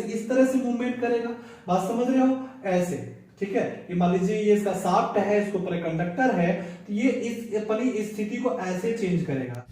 इस तरह से मूवमेंट करेगा। बात समझ रहे हो? ऐसे, ठीक है। ये मान लीजिए ये इसका शाफ्ट है, इसके ऊपर कंडक्टर है, तो ये इस अपनी स्थिति को ऐसे चेंज करेगा।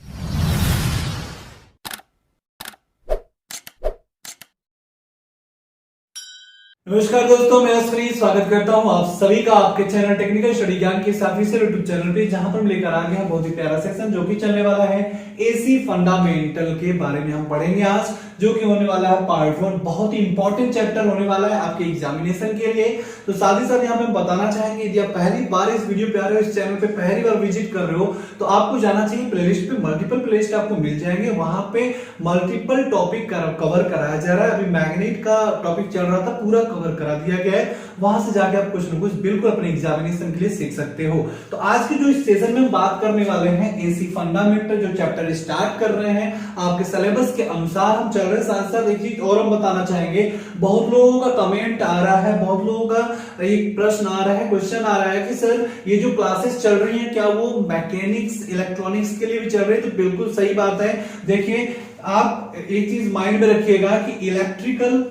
नमस्कार दोस्तों, मैं अश्विनी स्वागत करता हूं आप सभी का आपके चैनल टेक्निकल स्टडी ज्ञान के ऑफिशियल यूट्यूब चैनल पे, जहां पर हम लेकर आ गए हैं बहुत ही प्यारा सेक्शन जो कि चलने वाला है एसी फंडामेंटल के बारे में हम पढ़ेंगे आज, जो कि होने वाला है पार्ट 1। बहुत ही इंपॉर्टेंट चैप्टर होने वाला है आपके एग्जामिनेशन के लिए। तो साथ ही साथ यहाँ पे हम बताना चाहेंगे, यदि आप पहली बार इस वीडियो पे आ रहे हो, इस चैनल पे पहली बार विजिट कर रहे हो, तो आपको जाना चाहिए प्लेलिस्ट पे। मल्टीपल प्लेलिस्ट आपको मिल जाएंगे, वहां पे मल्टीपल टॉपिक कवर कराया जा रहा है। अभी मैग्नेट का टॉपिक चल रहा था, पूरा कवर करा दिया गया है। वहां से जाके आप कुछ ना कुछ बिल्कुल अपने एग्जामिनेशन के लिए सीख सकते हो। तो आज की जो इस सेशन में हम बात करने वाले हैं एसी फंडामेंटल, जो चैप्टर स्टार्ट कर रहे हैं आपके सिलेबस के अनुसार हम चल रहे हैं। साथ साथ एक चीज और हम बताना चाहेंगे, बहुत लोगों का कमेंट आ रहा है, बहुत लोगों का एक प्रश्न आ रहा है, क्वेश्चन आ रहा है कि सर ये जो क्लासेस चल रही हैं क्या वो मैकेनिक्स इलेक्ट्रॉनिक्स के लिए भी चल रही है? तो बिल्कुल सही बात है। देखिए, आप एक चीज माइंड में रखिएगा कि इलेक्ट्रिकल,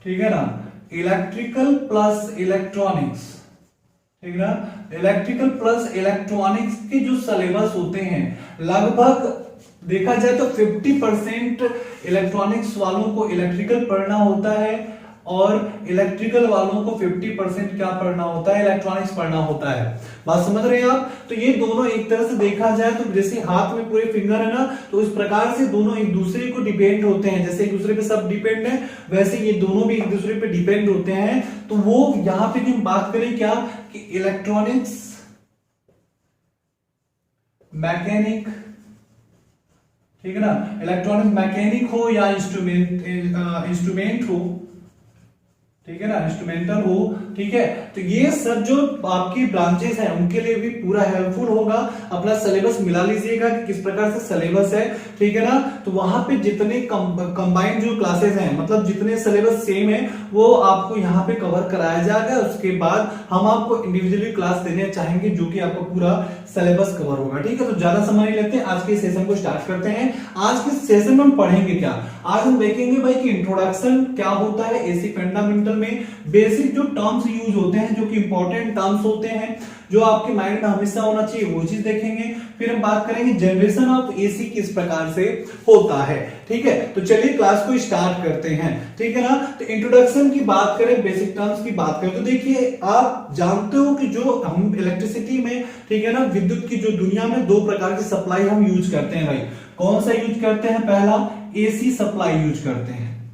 ठीक है ना, इलेक्ट्रिकल प्लस इलेक्ट्रॉनिक्स, ठीक है ना, इलेक्ट्रिकल प्लस इलेक्ट्रॉनिक्स के जो सिलेबस होते हैं, लगभग देखा जाए तो 50% इलेक्ट्रॉनिक्स वालों को इलेक्ट्रिकल पढ़ना होता है और इलेक्ट्रिकल वालों को 50% क्या पढ़ना होता है, इलेक्ट्रॉनिक्स पढ़ना होता है। बात समझ रहे हैं आप? तो ये दोनों एक तरह से देखा जाए तो जैसे हाथ में पूरे फिंगर है ना, तो इस प्रकार से दोनों एक दूसरे को डिपेंड होते हैं। जैसे एक दूसरे पे सब डिपेंड है, वैसे ये दोनों भी एक दूसरे पे डिपेंड होते हैं। तो वो यहां पे हम बात करें क्या कि इलेक्ट्रॉनिक्स, मैकेनिक, ठीक है ना, इलेक्ट्रॉनिक मैकेनिक हो या इंस्ट्रूमेंट हो, ठीक है ना, इंस्ट्रूमेंटल हो, ठीक है। तो ये सब जो आपकी ब्रांचेस हैं उनके लिए भी पूरा हेल्पफुल होगा। अपना सिलेबस मिला लीजिएगा कि किस प्रकार से सिलेबस है, ठीक है ना। तो वहां पे जितने कंबाइंड जो क्लासेस हैं, मतलब जितने सिलेबस सेम है, वो आपको यहाँ पे कवर कराया जाएगा। उसके बाद हम आपको इंडिविजुअली क्लास देने चाहेंगे जो कि आपको पूरा सिलेबस कवर होगा, ठीक है। तो ज्यादा समय नहीं लेते, आज के सेशन को स्टार्ट करते हैं। आज के सेशन में हम पढ़ेंगे क्या? आज हम देखेंगे भाई कि इंट्रोडक्शन क्या होता है एसी फंडामेंटल में, बेसिक जो टर्म्स यूज होते हैं, जो कि इंपॉर्टेंट टर्म्स होते हैं, जो आपके माइंड में हमेशा होना चाहिए, वो चीज देखेंगे। फिर हम बात करेंगे जनरेशन ऑफ एसी किस प्रकार से होता है, ठीक है। तो चलिए क्लास को स्टार्ट करते हैं, ठीक है ना। तो इंट्रोडक्शन की बात करें, बेसिक टर्म्स की बात करें, तो देखिए आप जानते हो कि जो हम इलेक्ट्रिसिटी में, ठीक है ना, विद्युत की जो दुनिया में दो प्रकार की सप्लाई हम यूज करते हैं भाई। कौन सा यूज करते हैं? पहला एसी सप्लाई यूज करते हैं,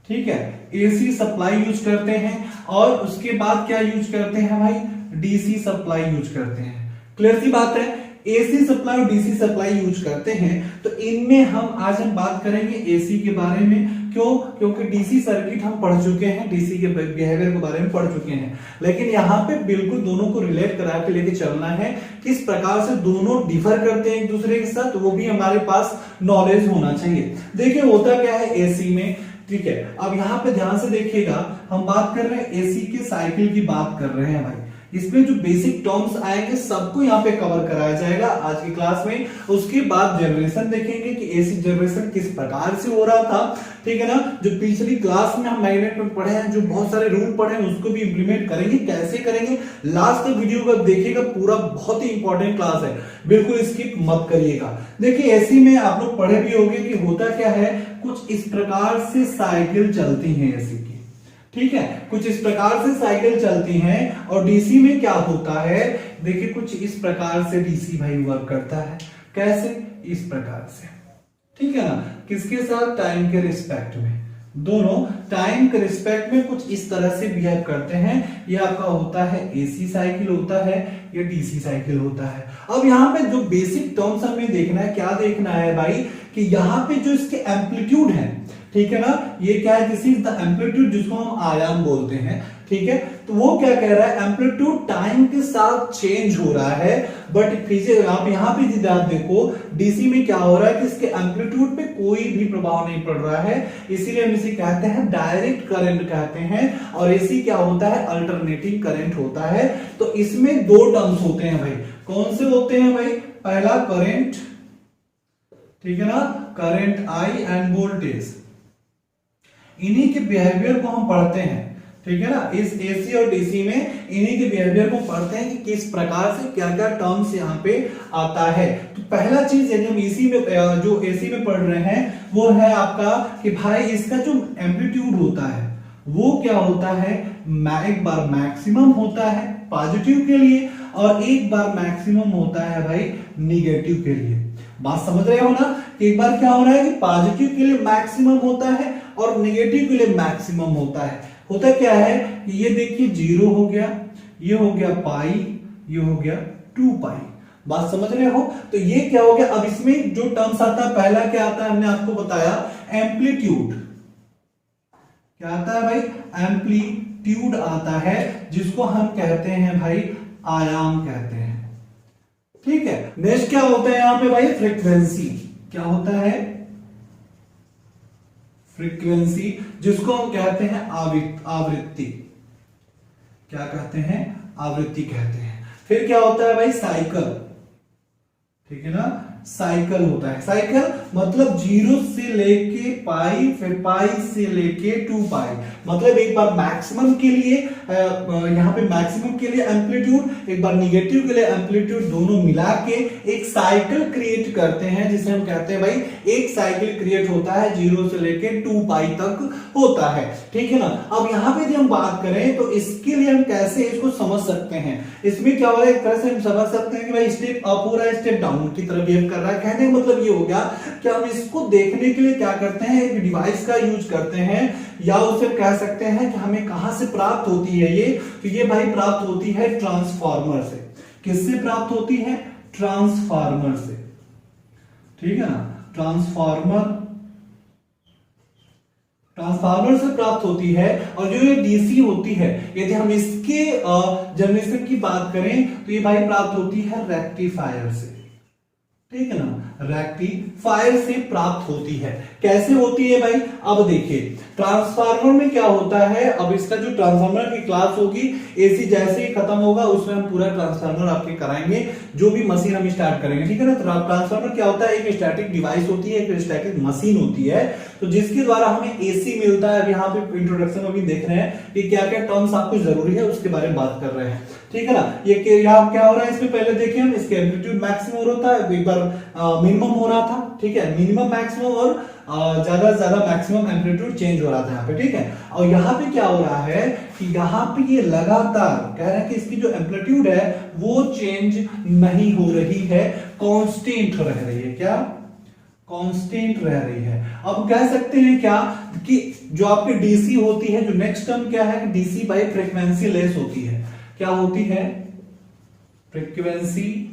ठीक है, एसी सप्लाई यूज करते हैं। और उसके बाद क्या यूज करते हैं भाई? डीसी सप्लाई यूज करते हैं। क्लियर सी बात है, एसी सप्लाई और डीसी सप्लाई यूज करते हैं। तो इनमें हम बात करेंगे एसी के बारे में। क्यों? क्योंकि डीसी सर्किट हम पढ़ चुके हैं, डीसी के बिहेवियर के बारे में पढ़ चुके हैं। लेकिन यहाँ पे बिल्कुल दोनों को रिलेट करा के लेके चलना है, किस प्रकार से दोनों डिफर करते हैं एक दूसरे के साथ, वो भी हमारे पास नॉलेज होना चाहिए। देखिए होता क्या है एसी में, ठीक है। अब यहाँ पे ध्यान से देखिएगा, हम बात कर रहे हैं एसी के साइकिल की बात कर रहे हैं भाई। इसमें जो बेसिक टर्म्स आएंगे सबको यहाँ पे कवर कराया जाएगा आज की क्लास में। उसके बाद जनरेशन देखेंगे कि एसी जनरेशन किस प्रकार से हो रहा था, ठीक है ना। जो पिछली क्लास में हम मैग्नेट में पढ़े हैं, जो बहुत सारे रूल पढ़े हैं, उसको भी इंप्लीमेंट करेंगे। कैसे करेंगे, लास्ट तक वीडियो को देखिएगा, पूरा बहुत ही इंपॉर्टेंट क्लास है, बिल्कुल स्किप मत करिएगा। देखिए एसी में आप लोग पढ़े भी होंगे कि होता क्या है, कुछ इस प्रकार से साइकिल चलती है एसी की, ठीक है, कुछ इस प्रकार से साइकिल चलती हैं। और डीसी में क्या होता है, देखिए कुछ इस प्रकार से डीसी भाई वर्क करता है। कैसे? इस प्रकार से, ठीक है ना। किसके साथ? टाइम के रिस्पेक्ट में। दोनों टाइम के रिस्पेक्ट में कुछ इस तरह से बिहेव करते हैं। ये आपका होता है एसी साइकिल होता है, ये डीसी साइकिल होता है। अब यहाँ पे जो बेसिक टर्म्स हमें देखना है, क्या देखना है भाई, कि यहाँ पे जो इसके एम्पलीट्यूड है, ठीक है ना, ये क्या है, दिस इज द एम्पलीट्यूड, जिसको हम आयाम बोलते हैं, ठीक है। तो वो क्या कह रहा है, एम्पलीट्यूड टाइम के साथ चेंज हो रहा है। बट फिजिक्स आप यहाँ पे आप देखो, डीसी में क्या हो रहा है कि इसके एम्पलीट्यूड पे कोई भी प्रभाव नहीं पड़ रहा है, इसीलिए हम इसे कहते हैं डायरेक्ट करंट कहते हैं। और एसी क्या होता है, अल्टरनेटिंग करंट होता है। तो इसमें दो टर्म्स होते हैं भाई। कौन से होते हैं भाई? पहला करंट, ठीक है ना, करंट आई एंड वोल्टेज। इन्हीं के बिहेवियर को हम पढ़ते हैं, ठीक है ना। इस एसी और डीसी में इन्हीं के बिहेवियर को पढ़ते हैं कि किस प्रकार से क्या क्या टर्म्स यहाँ पे आता है। तो पहला चीज यदि हम इसी में जो एसी में पढ़ रहे हैं वो है आपका कि भाई इसका जो एम्पलीट्यूड होता है वो क्या होता है, एक बार मैक्सिमम होता है पॉजिटिव के लिए और एक बार मैक्सिमम होता है भाई निगेटिव के लिए। बात समझ रहे हो ना कि एक बार क्या हो रहा है कि पॉजिटिव के लिए मैक्सिमम होता है और निगेटिव के लिए मैक्सिमम होता है। होता क्या है, ये देखिए 0 हो गया, ये हो गया पाई, ये हो गया 2 पाई। बात समझ रहे हो। तो ये क्या हो गया, अब इसमें जो टर्म्स आता है पहला क्या आता है हमने आपको बताया एम्पलीट्यूड। क्या आता है भाई, एम्पलीट्यूड आता है जिसको हम कहते हैं भाई आयाम कहते हैं, ठीक है। नेक्स्ट क्या होता है यहां पे भाई, फ्रीक्वेंसी। क्या होता है, फ्रीक्वेंसी, जिसको हम कहते हैं आवृत्ति। क्या कहते हैं, आवृत्ति कहते हैं। फिर क्या होता है भाई, साइकिल, ठीक है ना। साइकिल होता है, साइकिल मतलब 0 से लेके पाई, फिर पाई से लेके 2 पाई। मतलब एक बार मैक्सिमम के लिए यहाँ पे मैक्सिमम के लिए एम्पलीट्यूड, एक बार निगेटिव के लिए एम्पलीट्यूड, दोनों मिला के एक साइकिल क्रिएट करते हैं जिसे हम कहते हैं भाई एक साइकिल क्रिएट होता है 0 से लेके 2 पाई तक होता है, ठीक है ना। अब यहाँ पे यदि हम बात करें तो इसके लिए हम कैसे इसको समझ सकते हैं, इसमें क्या हो रहा है, एक तरह से हम समझ सकते हैं कि भाई स्टेप अप हो रहा है, स्टेप डाउन की तरफ बिहेव कर रहा है। कहने का मतलब ये हो गया कि हम इसको देखने के लिए क्या करते हैं, एक डिवाइस का यूज करते हैं, या उसे कह सकते हैं कि हमें कहां से प्राप्त होती है ये, तो ये भाई प्राप्त होती है ट्रांसफार्मर से। किससे प्राप्त होती है, ट्रांसफार्मर से, ठीक है ना। ट्रांसफार्मर से प्राप्त होती है। और जो ये डीसी होती है, यदि हम इसके जनरेशन की बात करें तो ये भाई प्राप्त होती है रेक्टिफायर से, ठीक है ना। रेक्टिफायर से प्राप्त होती है। कैसे होती है भाई, अब देखिए ट्रांसफार्मर में क्या होता है, अब इसका जो ट्रांसफार्मर की क्लास होगी एसी जैसे ही खत्म होगा उसमें हम पूरा ट्रांसफार्मर आपके कराएंगे, जो भी मशीन हम स्टार्ट करेंगे, ठीक है ना। ट्रांसफार्मर क्या होता है, एक स्टैटिक डिवाइस होती है, एक स्टैटिक मशीन होती है, तो जिसके द्वारा हमें एसी मिलता है। अब यहाँ पे इंट्रोडक्शन में भी देख रहे हैं कि क्या क्या टर्म्स आपको जरूरी है उसके बारे में बात कर रहे हैं, ठीक है ना। ये यहाँ क्या हो रहा है, इसमें पहले देखिए हम इसके एम्पलीट्यूड मैक्सिमम होता है, एक बार मिनिमम हो रहा था, ठीक है, मिनिमम मैक्सिमम और ज्यादा से ज्यादा मैक्सिमम एम्पलीट्यूड चेंज हो रहा था यहाँ पे, ठीक है। और यहाँ पे क्या हो रहा है कि यहाँ पे ये लगातार कह रहा है कि इसकी जो एम्पलीट्यूड है वो चेंज नहीं हो रही है, कांस्टेंट रह रही है। क्या, कांस्टेंट रह रही है। अब कह सकते हैं क्या कि जो आपकी डीसी होती है, जो नेक्स्ट टर्म क्या है, डीसी बाय फ्रीक्वेंसी लेस होती है। क्या होती है, फ्रीक्वेंसी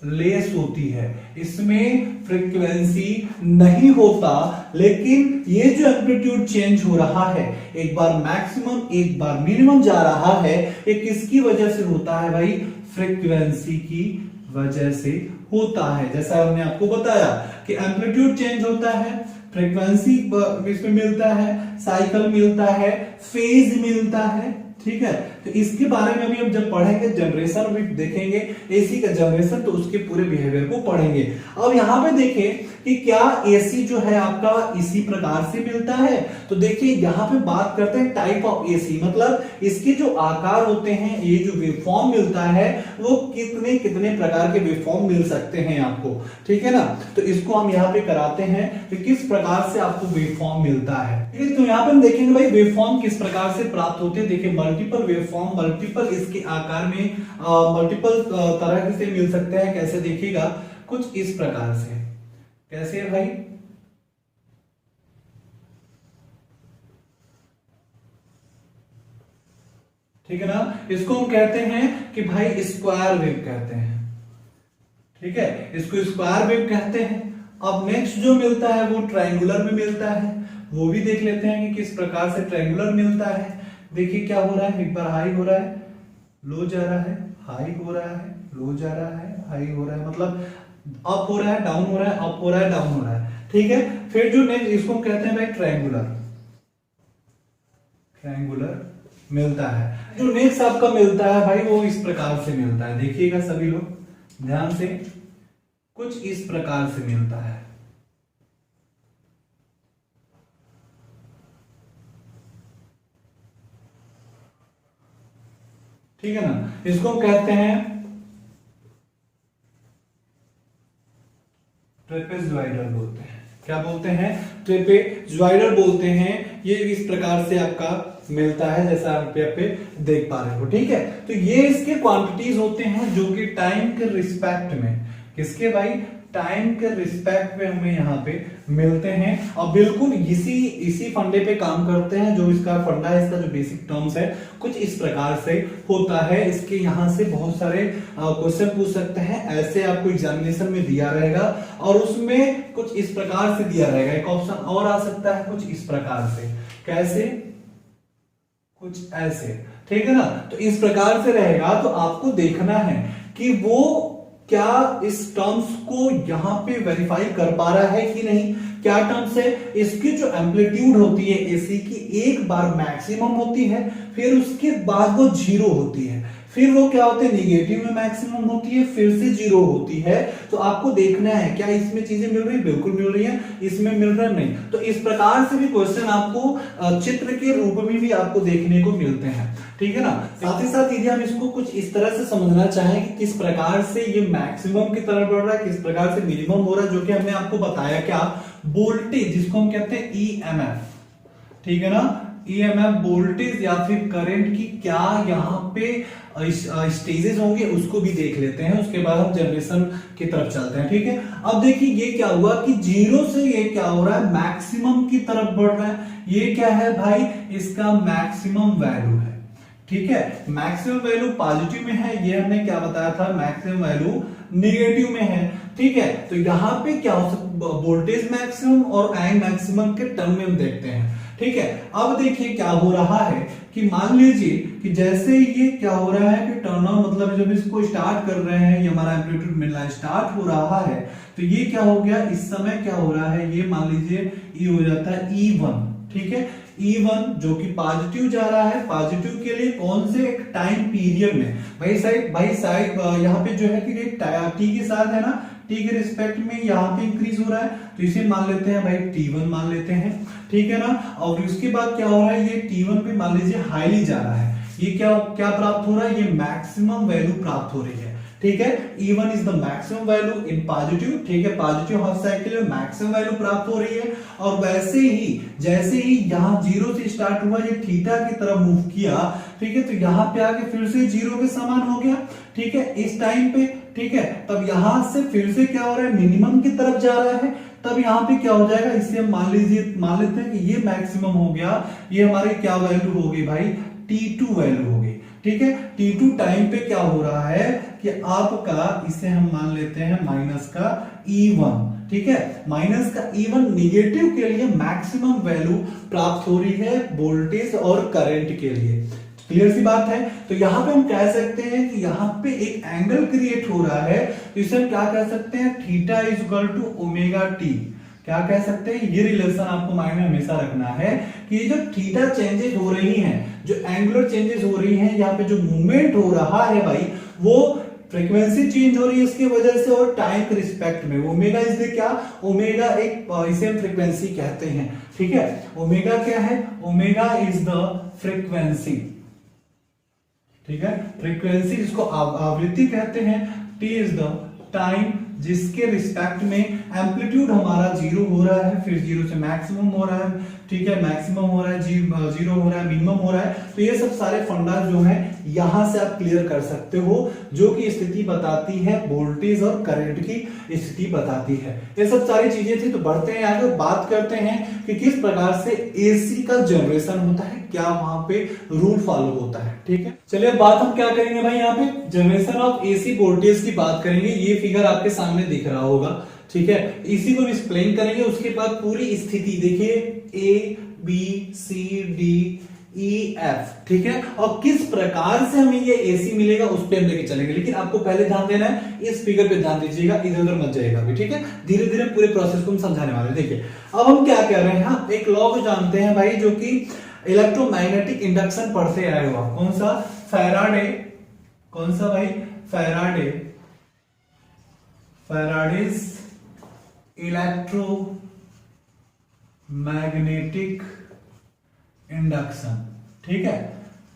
लेस होती है। इसमें फ्रीक्वेंसी नहीं होता, लेकिन ये जो एम्पलीट्यूड चेंज हो रहा है, एक बार मैक्सिमम एक बार मिनिमम जा रहा है, ये किसकी वजह से होता है भाई, फ्रीक्वेंसी की वजह से होता है। जैसा हमने आपको बताया कि एम्पलीट्यूड चेंज होता है, फ्रीक्वेंसी इसमें मिलता है, साइकिल मिलता है, फेज मिलता है, ठीक है। तो इसके बारे में भी हम जब पढ़ेंगे, जनरेशन भी देखेंगे एसी का जनरेशन, तो उसके पूरे बिहेवियर को पढ़ेंगे। अब यहाँ पे देखें कि क्या एसी जो है आपका इसी प्रकार से मिलता है, तो देखिए यहाँ पे बात करते हैं टाइप ऑफ एसी, मतलब इसके जो आकार होते हैं, ये जो वेवफॉर्म मिलता है वो कितने कितने प्रकार के वेवफॉर्म मिल सकते हैं आपको, ठीक है ना। तो इसको हम यहाँ पे कराते हैं कि किस प्रकार से आपको वेवफॉर्म मिलता है, ठीक है। तो यहाँ पे हम देखेंगे भाई वेवफॉर्म किस प्रकार से प्राप्त होते हैं। देखिए मल्टीपल वेवफॉर्म, मल्टीपल इसके आकार में मल्टीपल तरह से मिल सकते हैं। कैसे देखिएगा, कुछ इस प्रकार से। कैसे है भाई, ठीक है ना। इसको हम कहते हैं कि भाई स्क्वायर वेव कहते हैं, ठीक है, इसको स्क्वायर वेव कहते हैं। अब नेक्स्ट जो मिलता है वो ट्रायंगुलर में मिलता है, वो भी देख लेते हैं कि किस प्रकार से ट्रायंगुलर मिलता है। देखिए क्या हो रहा है, एक बार हाई हो रहा है, लो जा रहा है, हाई हो रहा है, लो जा रहा है, हाई हो रहा है, मतलब अप हो रहा है, डाउन हो रहा है, अप हो रहा है, डाउन हो रहा है, ठीक है। फिर जो नेक्स्ट, इसको हम कहते हैं भाई ट्रायंगुलर, ट्रायंगुलर मिलता है। जो नेक्स्ट आपका मिलता है भाई वो इस प्रकार से मिलता है। देखिएगा सभी लोग ध्यान से, कुछ इस प्रकार से मिलता है, ठीक है ना, इसको कहते हैं ट्रेपेजॉइडल बोलते हैं। क्या बोलते हैं? ट्रेपेजॉइडल बोलते हैं। ये इस प्रकार से आपका मिलता है जैसा आप पे देख पा रहे हो। ठीक है, तो ये इसके क्वांटिटीज होते हैं जो कि टाइम के रिस्पेक्ट में, किसके भाई? टाइम के रिस्पेक्ट में हमें यहाँ पे मिलते हैं और बिल्कुल इसी फंडे पे काम करते हैं। जो इसका फंडा है, इसका जो बेसिक टर्म्स है कुछ इस प्रकार से होता है। इसके यहाँ से बहुत सारे क्वेश्चन पूछ सकते हैं, ऐसे आपको एग्जामिनेशन में दिया रहेगा और उसमें कुछ इस प्रकार से दिया रहेगा। एक ऑप्शन और आ सकता है कुछ इस प्रकार से, कैसे? कुछ ऐसे। ठीक है ना, तो इस प्रकार से रहेगा। तो आपको देखना है कि वो क्या इस टर्म्स को यहां पे वेरीफाई कर पा रहा है कि नहीं। क्या टर्म्स है? इसकी जो एम्पलीट्यूड होती है एसी की, एक बार मैक्सिमम होती है, फिर उसके बाद वो जीरो होती है, फिर वो क्या होते हैं? निगेटिव में मैक्सिमम होती है, फिर से जीरो होती है। तो आपको देखना है क्या इसमें चीजें मिल रही है? बिल्कुल मिल रही है, इसमें मिल रहा नहीं। तो इस प्रकार से भी क्वेश्चन आपको चित्र के रूप में भी आपको देखने को मिलते हैं। ठीक है ना, साथ ही साथ यदि हम इसको कुछ इस तरह से समझना चाहें कि किस प्रकार से ये मैक्सिमम की तरफ बढ़ रहा है, किस प्रकार से मिनिमम हो रहा है, जो कि हमने आपको बताया क्या? वोल्टेज, जिसको हम कहते हैं ईएमएफ। ठीक है ना, ईएमएफ वोल्टेज या फिर करंट की क्या यहाँ पे स्टेजेस होंगे उसको भी देख लेते हैं। उसके बाद हम जनरेशन की तरफ चलते हैं। ठीक है, अब देखिए ये क्या हुआ कि जीरो से ये क्या हो रहा है? मैक्सिमम की तरफ बढ़ रहा है। ये क्या है भाई? इसका मैक्सिमम वैल्यू है। ठीक है, मैक्सिमम वैल्यू पॉजिटिव में है, ये हमने क्या बताया था? मैक्सिमम वैल्यू निगेटिव में है। ठीक है, तो यहां पे क्या हो सकता? वोल्टेज मैक्सिमम और टाइम मैक्सिमम के टर्म में हम देखते हैं। ठीक है, अब देखिए क्या हो रहा है कि मान लीजिए कि जैसे ये क्या हो रहा है कि टर्न ऑन, मतलब जब इसको स्टार्ट कर रहे हैं, ये हमारा एम्पलीट्यूड मिलना स्टार्ट हो रहा है, तो ये क्या हो गया? इस समय क्या हो रहा है? ये मान लीजिए ये हो जाता है E1। ठीक है, E1 जो कि पॉजिटिव जा रहा है। पॉजिटिव के लिए कौन से एक टाइम पीरियड में? भाई साइड यहाँ पे जो है कि टी के साथ है ना, टी के रिस्पेक्ट में यहाँ पे इंक्रीज हो रहा है, तो इसे मान लेते हैं भाई T1 मान लेते हैं। ठीक है ना, और उसके बाद क्या हो रहा है? ये T1 पे मान लीजिए हाईली जा रहा है। ये क्या प्राप्त हो रहा है? ये मैक्सिमम वैल्यू प्राप्त हो रही है। ठीक है, E1 is the maximum value in positive. ठीक है, पॉजिटिव हाफ साइकिल में मैक्सिमम वैल्यू प्राप्त हो रही है। और वैसे ही जैसे ही यहाँ जीरो से स्टार्ट हुआ, ये थीटा की तरफ मूव किया, ठीक है, तो यहाँ पे आके फिर से जीरो के समान हो गया। ठीक है, इस टाइम पे, ठीक है, तब यहां से फिर से क्या हो रहा है? मिनिमम की तरफ जा रहा है। तब यहाँ पे क्या हो जाएगा? इससे हम मान लेते हैं कि ये मैक्सिमम हो गया। ये हमारी क्या वैल्यू होगी भाई? T2 वैल्यू होगी। ठीक है, T2 टाइम पे क्या हो रहा है कि आपका, इसे हम मान लेते हैं माइनस का E1। ठीक है, माइनस का E1 निगेटिव के लिए मैक्सिमम वैल्यू प्राप्त हो रही है वोल्टेज और करंट के लिए। क्लियर सी बात है। तो यहां पे हम कह सकते हैं कि यहां पे एक एंगल क्रिएट हो रहा है, तो इसे हम क्या कह सकते हैं? Theta is equal to omega t. क्या कह सकते हैं? ये रिलेशन आपको माइंड में हमेशा रखना है कि जो थीटा चेंजेस हो रही हैं, जो एंगुलर चेंजेस हो रही हैं, यहाँ पे जो मूवमेंट हो रहा है भाई, वो फ्रीक्वेंसी चेंज हो रही है इसकी वजह से और टाइम के रिस्पेक्ट में। ओमेगा इज द क्या? ओमेगा एक इसे हम फ्रीक्वेंसी कहते हैं। ठीक है, ओमेगा क्या है? Omega is the frequency. ठीक है, फ्रीक्वेंसी जिसको आवृत्ति कहते हैं। टी इज द टाइम जिसके रिस्पेक्ट में एम्पलीट्यूड हमारा जीरो हो रहा है, फिर जीरो से मैक्सिमम हो रहा है। ठीक है, मैक्सिमम हो रहा है, जीरो हो रहा है, मिनिमम हो रहा है। तो ये सब सारे फंडा जो है यहां से आप क्लियर कर सकते हो, जो कि स्थिति बताती है वोल्टेज और करंट की स्थिति बताती है। ये सब सारी चीजें थी। तो बढ़ते हैं आगे, बात करते हैं कि किस प्रकार से एसी का जनरेशन होता है, क्या वहां पे रूल फॉलो होता है। ठीक है, चलिए अब बात हम क्या करेंगे भाई? यहाँ पे जनरेशन ऑफ एसी वोल्टेज की बात करेंगे। ये फिगर आपके सामने दिख रहा होगा। ठीक है, इसी को एक्सप्लेन करेंगे। उसके बाद पूरी स्थिति देखिए, A B C D E F. ठीक है, और किस प्रकार से हमें ये एसी मिलेगा उस पर हम लेके चलेंगे। लेकिन आपको पहले ध्यान देना है, इस फिगर पे ध्यान दीजिएगा, इधर उधर मत जाएगा भी। ठीक है, धीरे धीरे पूरे प्रोसेस को हम समझाने वाले हैं। देखिए अब हम क्या कर रहे हैं, हम एक लॉ को जानते हैं भाई, जो कि इलेक्ट्रोमैग्नेटिक इंडक्शन पढ़ते आए हुआ। कौन सा? फैराडे। कौन सा भाई? Faraday, Faraday's electromagnetic induction. ठीक है,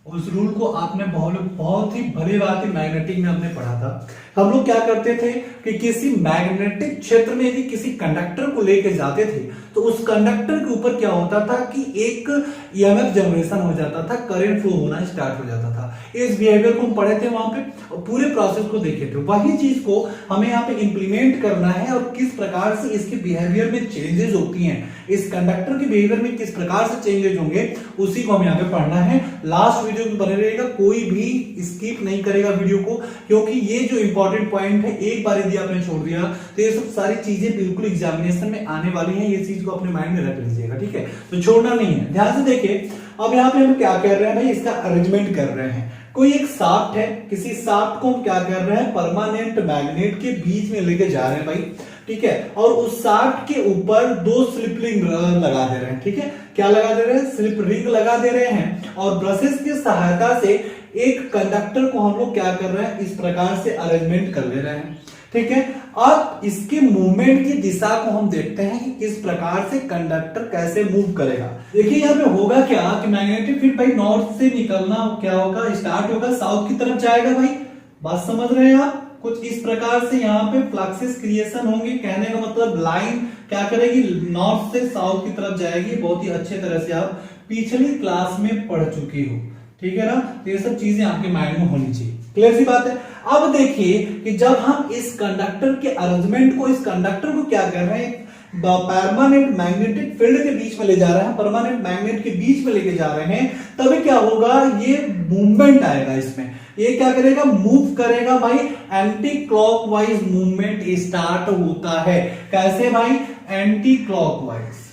उस रूल को आपने बहुत ही भली भांति मैग्नेटिक में हमने पढ़ा था। हम लोग क्या करते थे कि किसी मैग्नेटिक क्षेत्र में यदि किसी कंडक्टर को लेके जाते थे तो उस कंडक्टर के ऊपर क्या होता था कि एक ईएमएफ जनरेशन हो जाता था, करंट फ्लो होना स्टार्ट हो जाता था। इस बिहेवियर को हम पढ़े थे वहां पे और पूरे प्रोसेस को देखे थे। वही चीज को हमें यहाँ पे इंप्लीमेंट करना है और किस प्रकार से इसके बिहेवियर में चेंजेस होती हैं, इस कंडक्टर के बिहेवियर में किस प्रकार से चेंजेस होंगे, उसी को हमें यहाँ पे पढ़ना है। लास्ट वीडियो में बने रहेगा, कोई भी स्किप नहीं करेगा वीडियो को, क्योंकि ये जो इंपॉर्टेंट पॉइंट है एक बार यदि आपने छोड़ दिया तो ये सब सारी चीजें बिल्कुल एग्जामिनेशन में आने वाली हैं। ये चीज को अपने माइंड में रख लीजिएगा, ठीक है, तो छोड़ना नहीं है। ध्यान से देखिए, अब यहाँ पे हम क्या कर रहे हैं भाई, इसका अरेंजमेंट कर रहे हैं। कोई एक शाफ्ट है, किसी शाफ्ट को हम क्या कर रहे हैं, परमानेंट मैग्नेट के बीच में लेके जा रहे हैं भाई, ठीक है, और उस शाफ्ट के ऊपर 2 स्लिप रिंग लगा दे रहे हैं, ठीक है, क्या लगा दे रहे हैं, स्लिप रिंग लगा दे रहे हैं, और ब्रशेस की सहायता से एक कंडक्टर को हम लोग क्या कर रहे हैं, इस प्रकार से अरेंजमेंट कर ले रहे हैं, ठीक है। अब इसके मूवमेंट की दिशा को हम देखते हैं कि किस प्रकार से कंडक्टर कैसे मूव करेगा। देखिए यहाँ पे होगा क्या कि मैग्नेटिक फील्ड भाई नॉर्थ से निकलना क्या होगा, स्टार्ट होगा, साउथ की तरफ जाएगा भाई, बात समझ रहे हैं आप। कुछ इस प्रकार से यहाँ पे फ्लक्सेस क्रिएशन होंगे, कहने का मतलब लाइन क्या करेगी, नॉर्थ से साउथ की तरफ जाएगी। बहुत ही अच्छे तरह से आप पिछली क्लास में पढ़ चुकी हो, ठीक है ना, तो ये सब चीजें आपके माइंड में होनी चाहिए। क्लियर सी बात है। अब देखिए कि जब हम इस कंडक्टर के अरेंजमेंट को, इस कंडक्टर को क्या कर रहे हैं, परमानेंट मैग्नेटिक फील्ड के बीच में ले जा रहे हैं, परमानेंट मैग्नेट के बीच में लेके जा रहे हैं, तभी क्या होगा, ये मूवमेंट आएगा इसमें। ये क्या करेगा, मूव करेगा भाई, एंटी क्लॉकवाइज मूवमेंट स्टार्ट होता है। कैसे भाई, एंटी क्लॉकवाइज,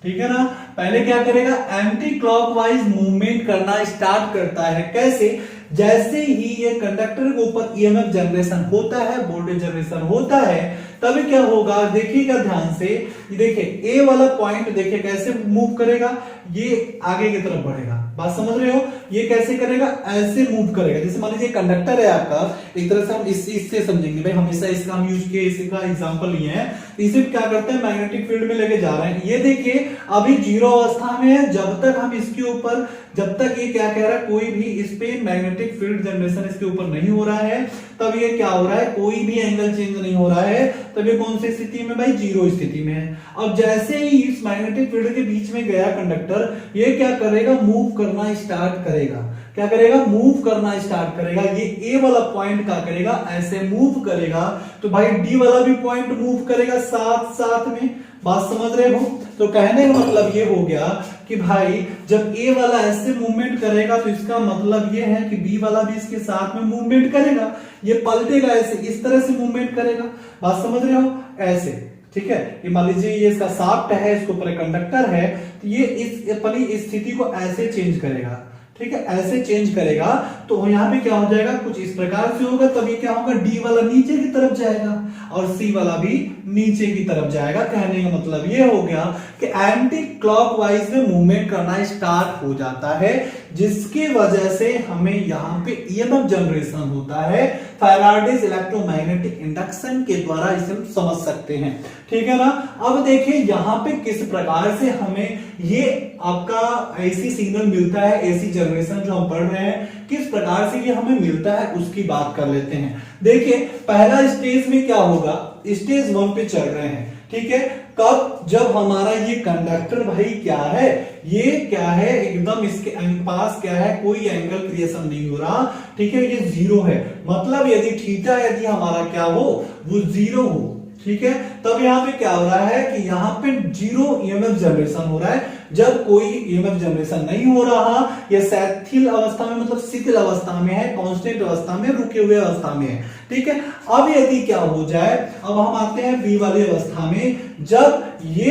ठीक है ना। पहले क्या करेगा, एंटी क्लॉकवाइज मूवमेंट करना स्टार्ट करता है। कैसे, जैसे ही ये कंडक्टर के ऊपर ईएमएफ जनरेशन होता है, वोल्टेज जनरेशन होता है, तभी क्या होगा, देखिएगा ध्यान से, देखिए ए वाला पॉइंट देखिए कैसे मूव करेगा, ये आगे की तरफ बढ़ेगा, बात समझ रहे हो। ये कैसे करेगा, ऐसे मूव करेगा। जैसे मान लीजिए कंडक्टर है आपका, एक तरह से हम इससे समझेंगे भाई, हमेशा इसका हम यूज किए, इसका एग्जांपल लिए हैं। इसे क्या करते हैं, मैग्नेटिक फील्ड में लेके जा रहे हैं। ये देखिए अभी जीरो अवस्था में है, जब तक हम इसके ऊपर, जब तक ये क्या कह रहा है, कोई भी इस पे मैग्नेटिक फील्ड जनरेशन इसके ऊपर नहीं हो रहा है, तब ये क्या हो रहा है, कोई भी एंगल चेंज नहीं हो रहा है, तब ये कौन सी स्थिति में भाई, जीरो स्थिति में है। अब जैसे ही इस मैग्नेटिक फील्ड के बीच में गया कंडक्टर, ये क्या करेगा, मूव करना स्टार्ट करेगा। क्या करेगा, मूव करना स्टार्ट करेगा। ये ए वाला पॉइंट क्या करेगा, ऐसे मूव करेगा, तो भाई डी वाला भी पॉइंट मूव करेगा साथ साथ में, बात समझ रहे हो। तो कहने का मतलब ये हो गया कि भाई जब ए वाला ऐसे मूवमेंट करेगा तो इसका मतलब ये है कि बी वाला भी इसके साथ में मूवमेंट करेगा। ये पलटेगा ऐसे, इस तरह से मूवमेंट करेगा, बात समझ रहे हो, ऐसे, ठीक है। ये मान लीजिए ये इसका शाफ्ट है, इसके ऊपर कंडक्टर है, तो ये इस अपनी स्थिति को ऐसे चेंज करेगा, ठीक है, ऐसे चेंज करेगा। तो यहाँ पे क्या हो जाएगा, कुछ इस प्रकार से होगा, तभी क्या होगा, डी वाला नीचे की तरफ जाएगा और सी वाला भी नीचे की तरफ जाएगा। कहने का मतलब ये हो गया कि एंटी क्लॉकवाइज में मूवमेंट करना स्टार्ट हो जाता है, जिसकी वजह से हमें यहाँ पे ईएमएफ जनरेशन होता है। फैराडेज इलेक्ट्रोमैग्नेटिक इंडक्शन के द्वारा इसे हम समझ सकते हैं, ठीक है ना। अब देखिए यहाँ पे किस प्रकार से हमें ये आपका एसी सिग्नल मिलता है, एसी जनरेशन जो हम पढ़ रहे हैं, किस प्रकार से ये हमें मिलता है उसकी बात कर लेते हैं। देखिए पहला स्टेज में क्या होगा, स्टेज 1 पे चल रहे हैं, ठीक है। कब, जब हमारा ये कंडक्टर भाई क्या है, ये क्या है, एकदम इसके पास क्या है, कोई एंगल क्रिएशन नहीं हो रहा, ठीक है, ये जीरो है। मतलब यदि थीटा यदि हमारा क्या हो, वो जीरो हो, ठीक है, तब यहाँ पे क्या हो रहा है कि यहाँ पे जीरो ईएमएफ जनरेशन हो रहा है। जब कोई ईएमएफ जनरेशन नहीं हो रहा, ये शिथिल अवस्था में, मतलब शिथिल अवस्था में है, कांस्टेंट अवस्था में, रुके हुए अवस्था में है, ठीक है। अब यदि क्या हो जाए, अब हम आते हैं बी वाली अवस्था में, जब ये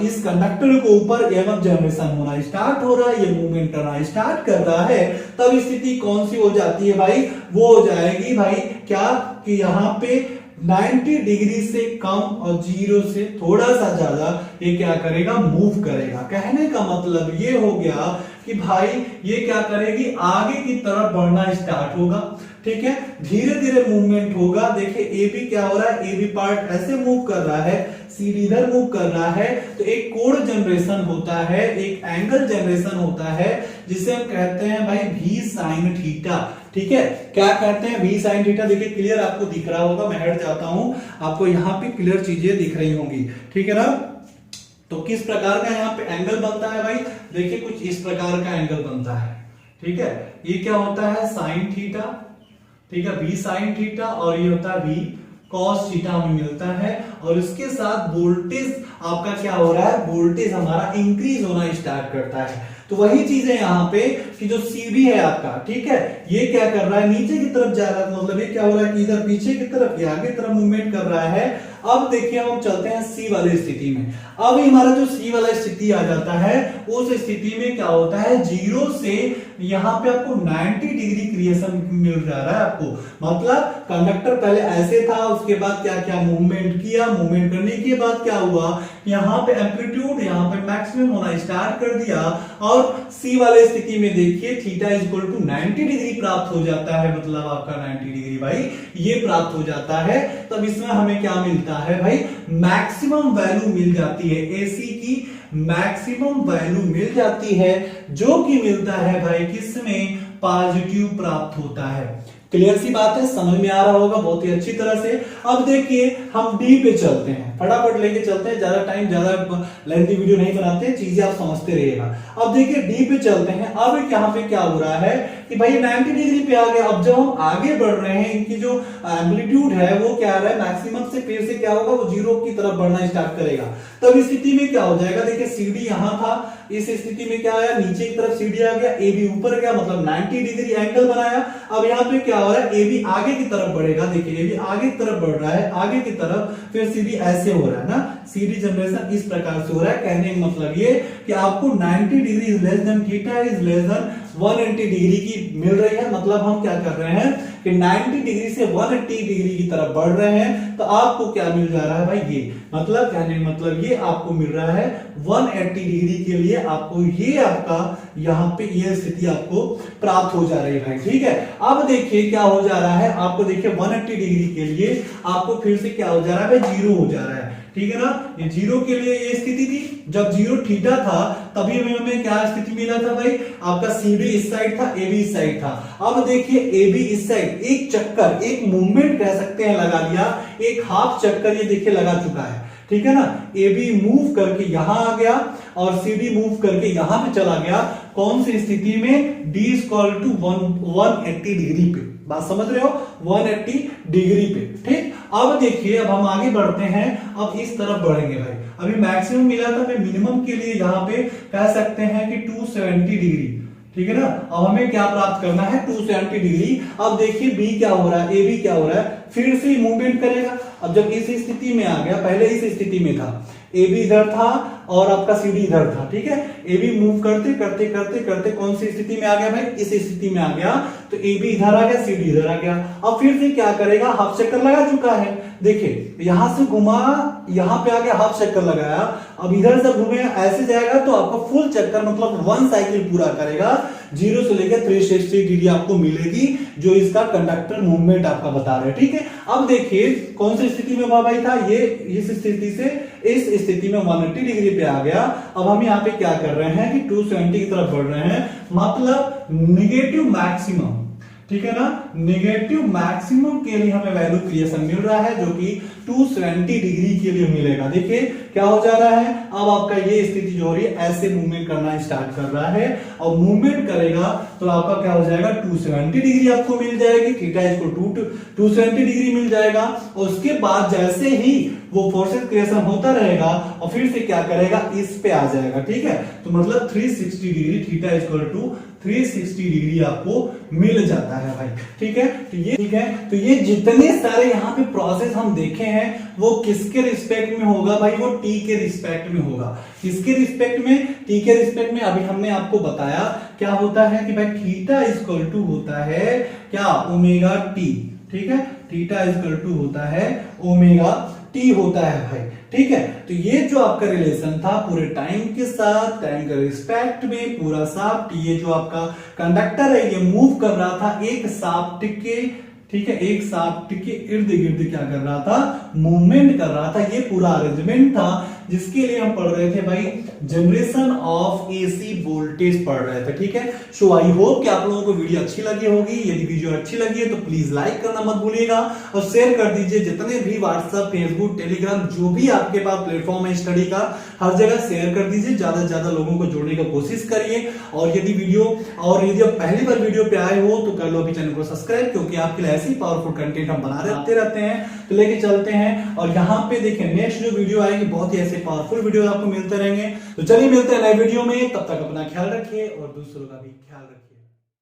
इस कंडक्टर के ऊपर ईएमएफ जनरेशन होना स्टार्ट हो रहा है, ये मूवमेंट करना स्टार्ट कर रहा है, तब स्थिति कौन सी हो जाती है भाई, वो हो जाएगी भाई क्या, कि यहाँ पे 90 डिग्री से कम और जीरो से थोड़ा सा ज्यादा ये क्या करेगा, मूव करेगा। कहने का मतलब ये हो गया कि भाई ये क्या करेगी, आगे की तरफ बढ़ना स्टार्ट होगा, ठीक है, धीरे धीरे मूवमेंट होगा। देखिए ए बी क्या हो रहा है, ए बी पार्ट ऐसे मूव कर रहा है, सी डी इधर मूव कर रहा है, तो एक कोण जनरेशन होता है, एक एंगल जनरेशन होता है, जिसे हम कहते हैं भाई भी साइन थीटा। ठीक है, क्या कहते हैं, भी साइन थीटा। देखिए क्लियर आपको दिख रहा होगा, मैं हट जाता हूं, आपको यहाँ पे क्लियर चीजें दिख रही होंगी। ठीक है ना, तो किस प्रकार का यहाँ पे एंगल बनता है भाई, देखिए कुछ इस प्रकार का एंगल बनता है। ठीक है, ये क्या होता है, साइन थीटा। ठीक है, बी साइन थीटा, और ये होता है बी कॉस थीटा हमें मिलता है। और इसके साथ वोल्टेज आपका क्या हो रहा है, वोल्टेज हमारा इंक्रीज होना स्टार्ट करता है। तो वही चीज है यहाँ पे कि जो सीबी है आपका, ठीक है, ये क्या कर रहा है, नीचे की तरफ जा रहा है, मतलब ये क्या हो रहा है कि इधर पीछे की तरफ या आगे तरफ मूवमेंट कर रहा है। अब देखिए हम चलते हैं सी वाली स्थिति में। अब हमारा जो सी वाला स्थिति आ जाता है, उस स्थिति में क्या होता है, जीरो से यहाँ पे आपको 90 डिग्री क्रिएशन मिल जा रहा है आपको। मतलब कंडक्टर पहले ऐसे था, उसके बाद क्या क्या मूवमेंट किया, मूवमेंट करने के बाद क्या हुआ, यहाँ पे एम्पलीट्यूड यहाँ पे मैक्सिमम होना स्टार्ट कर दिया। और सी वाले स्थिति में देखिए theta is equal to 90 degree प्राप्त हो जाता है, मतलब आपका 90 डिग्री भाई ये प्राप्त हो जाता है। तब इसमें हमें क्या मिलता है भाई, मैक्सिमम वैल्यू मिल जाती है, एसी की मैक्सिमम वैल्यू मिल जाती है, जो कि मिलता है भाई किसमें, पॉजिटिव प्राप्त होता है। क्लियर सी बात है, समझ में आ रहा होगा बहुत ही अच्छी तरह से। अब देखिए हम डी पे चलते हैं, फटाफट लेके चलते हैं, ज्यादा टाइम ज्यादा लेंथी वीडियो नहीं बनाते, चीजें आप समझते रहिएगा। अब देखिए डी पे चलते हैं। अब यहाँ पे क्या हो रहा है कि भाई 90 डिग्री पे आ गया। अब जब हम आगे बढ़ रहे हैं, इनकी जो एम्पलीट्यूड है वो क्या आ रहा है, मैक्सिमम से फिर से क्या होगा, वो जीरो की तरफ बढ़ना स्टार्ट करेगा। तब इस स्थिति में क्या हो जाएगा, देखिए सीडी यहां था, इस स्थिति में क्या आया, नीचे की तरफ सीडी आ गया, ए बी ऊपर गया, मतलब 90 डिग्री एंगल बनाया। अब यहाँ पे क्या हो रहा है, ए बी आगे की तरफ बढ़ेगा। देखिए ए बी आगे की तरफ बढ़ रहा है, आगे की तरफ, फिर सीडी ऐसे हो रहा है ना, सीडी जनरेशन इस प्रकार से हो रहा है। कहने का मतलब ये कि आपको 90 degree is less than theta is less than 180 degree की मिल रही है। मतलब हम क्या कर रहे हैं कि 90 डिग्री से 180 डिग्री की तरफ बढ़ रहे हैं, तो आपको क्या मिल जा रहा है भाई, ये मतलब कहने मतलब ये आपको मिल रहा है 180 डिग्री के लिए आपको ये आपका यहाँ पे ये स्थिति आपको प्राप्त हो जा रही है भाई। ठीक है, अब देखिए क्या हो जा रहा है, आपको देखिए 180 डिग्री के लिए आपको फिर से क्या हो जा रहा है भाई, जीरो हो जा रहा है। ठीक है ना, ये जीरो के लिए ये स्थिति थी, जब जीरो थीटा था तभी हमें क्या स्थिति मिला था भाई, आपका सीडी इस साइड था, ए बी इस साइड था। अब देखिए ए बी इस साइड एक चक्कर, एक मूवमेंट कह सकते हैं लगा लिया, एक हाफ चक्कर ये देखिए लगा चुका है। ठीक है ना, ए बी मूव करके यहां आ गया और सी डी मूव करके यहां पे चला गया। कौन सी स्थिति में, D is equal to 180 degree पे, बात समझ रहे हो, 180 डिग्री पे। ठीक, अब देखिए अब हम आगे बढ़ते हैं, अब इस तरफ बढ़ेंगे भाई। अभी मैक्सिमम मिला था, मिनिमम के लिए यहां पे कह सकते हैं कि 270 डिग्री। ठीक है ना, अब हमें क्या प्राप्त करना है, 270 डिग्री। अब देखिए बी क्या हो रहा है, ए बी क्या हो रहा है, फिर से मूवमेंट करेगा। अब जब इस स्थिति में आ गया, पहले इस स्थिति में था, ए बी इधर था और आपका सी डी इधर था। ठीक है, ए बी मूव करते करते करते करते कौन सी स्थिति में आ गया भाई, इस स्थिति में आ गया, तो ए बी इधर आ गया, सी डी इधर आ गया। अब फिर से क्या करेगा, हाफ चक्कर लगा चुका है। देखिए यहां से घुमा, यहां पे आ गया, हाफ चक्कर लगाया। अब इधर से घूमे ऐसे जाएगा तो आपका फुल चक्कर मतलब 1 साइकिल पूरा करेगा, जीरो से लेकर 360 डिग्री आपको मिलेगी, जो इसका कंडक्टर मूवमेंट आपका बता रहे हैं। ठीक है, अब देखिए कौन सी स्थिति में भाई था, ये इस स्थिति से इस स्थिति में 180 डिग्री पे आ गया। अब हम यहाँ पे क्या कर रहे हैं कि 270 की तरफ बढ़ रहे हैं, मतलब निगेटिव मैक्सिमम। ठीक है ना, नेगेटिव मैक्सिमम के लिए हमें वैल्यू क्रिएशन मिल रहा है, जो कि 270 डिग्री के लिए मिलेगा। देखिए क्या हो जा रहा है, अब आपका ये स्थिति जो हो रही है ऐसे मूवमेंट करना स्टार्ट कर रहा है, और मूवमेंट करेगा तो आपका क्या हो जाएगा, 270 डिग्री आपको मिल जाएगी, थीटा इसको 270 डिग्री मिल जाएगा। और उसके बाद जैसे ही वो फोर्सेस क्रिएशन होता रहेगा और फिर से क्या करेगा, इस पे आ जाएगा। ठीक है, तो मतलब 360 degree, theta equal to 360 degree आपको मिल जाता है भाई। ठीक है, तो ये ठीक है, तो ये जितने सारे यहाँ पे प्रोसेस हम देखे हैं वो किसके रिस्पेक्ट में होगा भाई, वो टी के रिस्पेक्ट में होगा। किसके रिस्पेक्ट में, टी के रिस्पेक्ट में। अभी हमने आपको बताया क्या होता है कि भाई थीटा इक्वल टू होता है क्या, ओमेगा टी। ठीक है, थीटा इक्वल टू होता है ओमेगा टी होता है भाई, ठीक है। तो ये जो आपका रिलेशन था पूरे टाइम के साथ, टाइम के रिस्पेक्ट में, पूरा शाफ्ट, ये जो आपका कंडक्टर है ये मूव कर रहा था एक शाफ्ट के, ठीक है, एक शाफ्ट के इर्द गिर्द क्या कर रहा था, मूवमेंट कर रहा था। ये पूरा अरेंजमेंट था जिसके लिए हम पढ़ रहे थे भाई जनरेशन ऑफ एसी वोल्टेज पढ़ रहे थे, ठीक है। सो आई होप कि आप लोगों को वीडियो अच्छी लगी होगी। यदि वीडियो अच्छी लगी है तो प्लीज लाइक करना मत भूलिएगा और शेयर कर दीजिए। जितने भी व्हाट्सएप, फेसबुक, टेलीग्राम जो भी आपके पास प्लेटफॉर्म है स्टडी का, हर जगह शेयर कर दीजिए। ज्यादा से ज्यादा लोगों को जोड़ने की कोशिश करिए। और यदि आप पहली बार वीडियो पे आए हो तो कर लो अभी चैनल को सब्सक्राइब, क्योंकि आपके लिए ऐसी पावरफुल कंटेंट हम बनाते रहते हैं। तो लेके चलते हैं और यहाँ पे देखिए नेक्स्ट जो वीडियो आएगी बहुत ही ऐसे पावरफुल वीडियो आपको मिलते रहेंगे। तो चलिए मिलते हैं नए वीडियो में, तब तक अपना ख्याल रखिए और दूसरों का भी ख्याल रखिए।